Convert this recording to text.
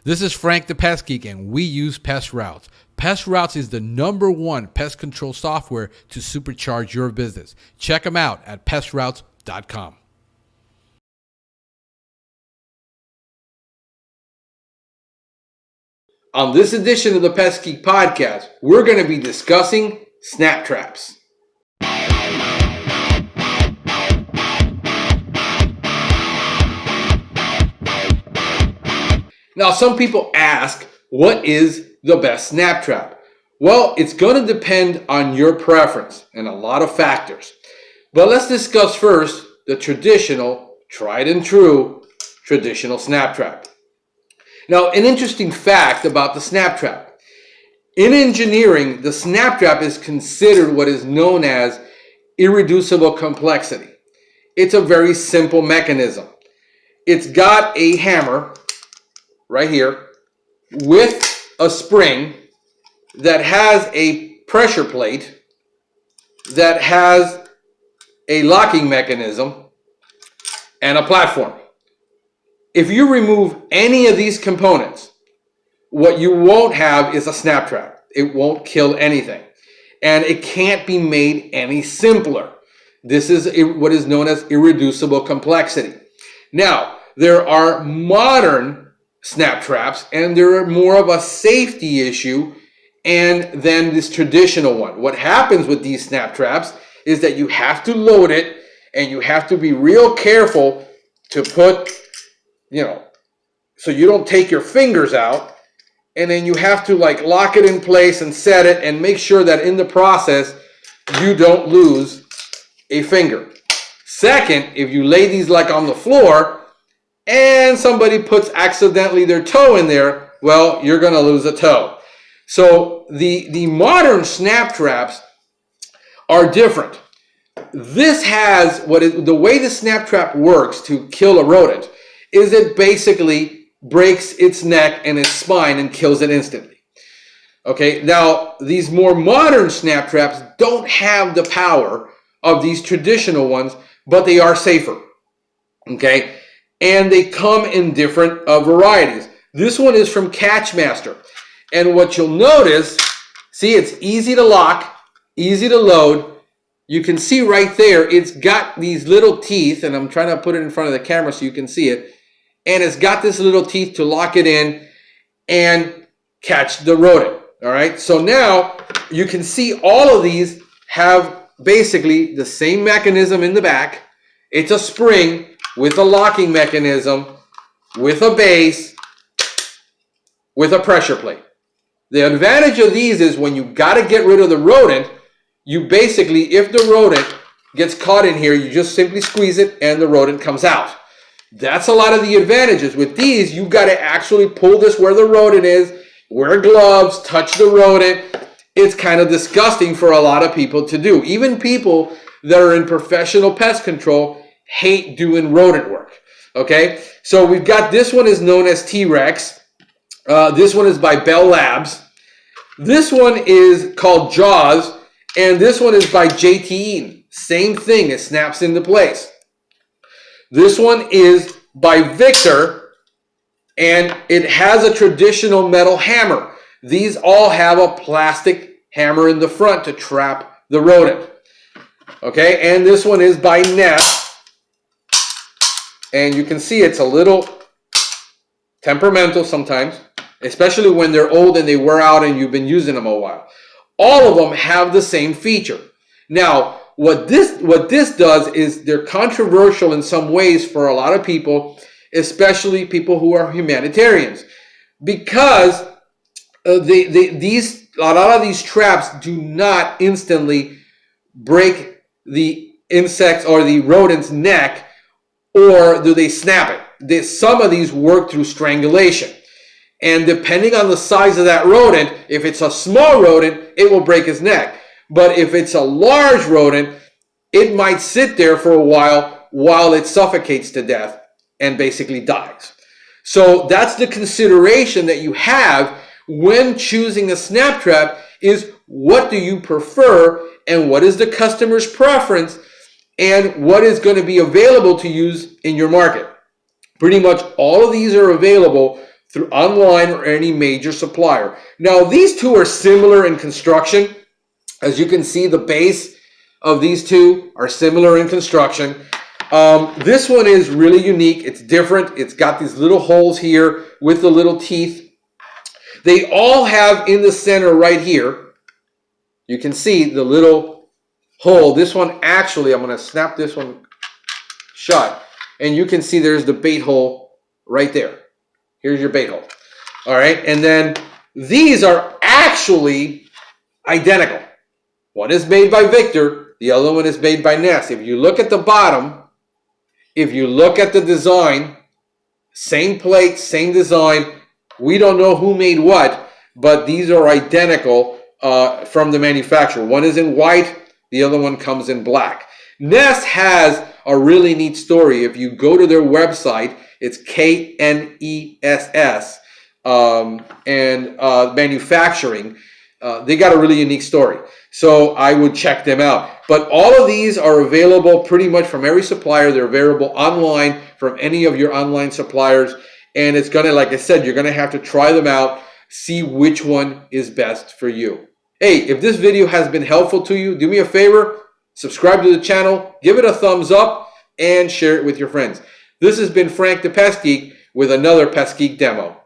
This is Frank the Pest Geek, and we use Pest Routes. Pest Routes is the #1 pest control software to supercharge your business. Check them out at pestroutes.com. On this edition of the Pest Geek Podcast, we're going to be discussing snap traps. Now, some people ask, what is the best snap trap? Well, it's going to depend on your preference and a lot of factors. But let's discuss first the traditional, tried and true, traditional snap trap. Now, an interesting fact about the snap trap. In engineering, the snap trap is considered what is known as irreducible complexity. It's a very simple mechanism. It's got a hammer right here with a spring that has a pressure plate that has a locking mechanism and a platform. If you remove any of these components, what you won't have is a snap trap. It won't kill anything. And it can't be made any simpler. This is what is known as irreducible complexity. Now, there are modern snap traps, and they're more of a safety issue and than this traditional one. What happens with these snap traps is that you have to load it, and you have to be real careful to put, so you don't take your fingers out, and then you have to lock it in place and set it and make sure that in the process you don't lose a finger. Second, if you lay these on the floor and somebody puts accidentally their toe in there, well, you're going to lose a toe. So the modern snap traps are different. This has the way the snap trap works to kill a rodent is it basically breaks its neck and its spine and kills it instantly. Okay, now these more modern snap traps don't have the power of these traditional ones, but they are safer. Okay, and they come in different varieties. This one is from Catchmaster, and what you'll notice, see, it's easy to lock, easy to load. You can see right there, it's got these little teeth, and I'm trying to put it in front of the camera so you can see it. And it's got this little teeth to lock it in and catch the rodent. All right, so now you can see all of these have basically the same mechanism in the back. It's a spring with a locking mechanism, with a base, with a pressure plate. The advantage of these is when you got to get rid of the rodent, you basically, if the rodent gets caught in here, you just simply squeeze it and the rodent comes out. That's a lot of the advantages. With these, you got to actually pull this where the rodent is, wear gloves, touch the rodent. It's kind of disgusting for a lot of people to do. Even people that are in professional pest control hate doing rodent work. Okay, so we've got this one is known as T-Rex. This one is by Bell Labs. This one is called Jaws, and this one is by JT Eaton. Same thing, it snaps into place. This one is by Victor, and it has a traditional metal hammer. These all have a plastic hammer in the front to trap the rodent. Okay, and this one is by Nest, and you can see it's a little temperamental sometimes, especially when they're old and they wear out and you've been using them a while. All of them have the same feature. Now, what this does is they're controversial in some ways for a lot of people, especially people who are humanitarians, because a lot of these traps do not instantly break the insect's or the rodent's neck, or do they snap it. Some of these work through strangulation. And depending on the size of that rodent, if it's a small rodent, it will break his neck. But if it's a large rodent, it might sit there for a while it suffocates to death and basically dies. So that's the consideration that you have when choosing a snap trap, is what do you prefer and what is the customer's preference and what is going to be available to use in your market. Pretty much all of these are available through online or any major supplier. Now, these two are similar in construction. As you can see, the base of these two are similar in construction. This one is really unique. It's different. It's got these little holes here with the little teeth. They all have in the center right here, you can see the little hole. This one actually, I'm going to snap this one shut, and you can see there's the bait hole right there. Here's your bait hole. All right, and then these are actually identical. One is made by Victor, the other one is made by Nest. If you look at the bottom, if you look at the design, same plate, same design. We don't know who made what, but these are identical from the manufacturer. One is in white, the other one comes in black. Nest has a really neat story. If you go to their website, it's KNESS and manufacturing. They got a really unique story. So I would check them out. But all of these are available pretty much from every supplier. They're available online from any of your online suppliers. And it's going to, like I said, you're going to have to try them out, see which one is best for you. Hey, if this video has been helpful to you, do me a favor, subscribe to the channel, give it a thumbs up, and share it with your friends. This has been Frank the Pest Geek with another Pest Geek demo.